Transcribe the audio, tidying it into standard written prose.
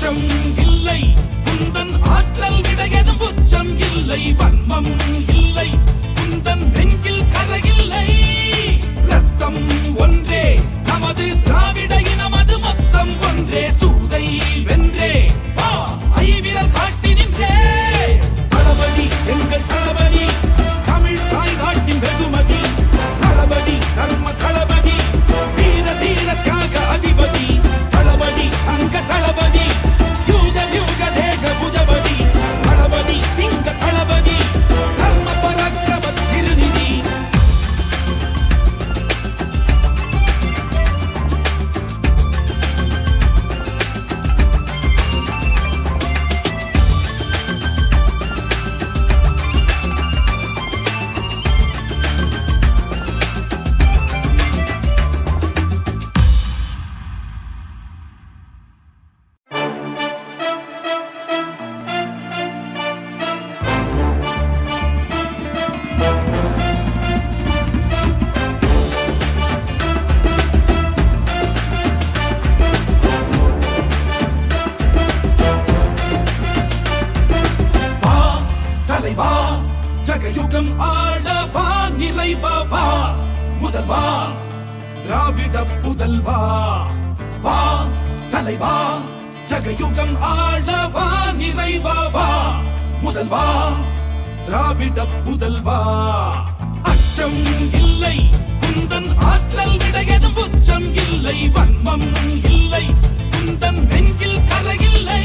அச்சம் இல்லை குந்தன் ஆற்றல் விடையதும் உச்சம் இல்லை வன்மம் இல்லை குந்தன் நெஞ்சில் கரையில்லை ரத்தம் ஒன்றே நமது திராவிட இனமது மொத்தம் ஒன்றே சூதை வென்றே ஐவிரல் காட்டி நின்றே தளபதி எங்கள் தளபதி தமிழ் தாய் நாட்டின் வெகுமதி தளபதி தர்ம தளபதி வீர தீர தியாக அதிபதி தளபதி அங்க தளபதி யூக யூக தேக புஜபதி தளபதி சிங்க தளபதி தர்ம பராக்கிரம திருநிதி தலைவா ஜகயுகம் ஆளவா நிலைவா முதல்வா திராவிட புதல்வா வா தலைவா ஜகயுகம் ஆளவா நிலைவா முதல்வா திராவிட புதல்வா அச்சம் இல்லை குந்தன் ஆற்றல் விடையதும் உச்சம் இல்லை வன்மம் இல்லை குந்தன் நெஞ்சில் கரையில்லை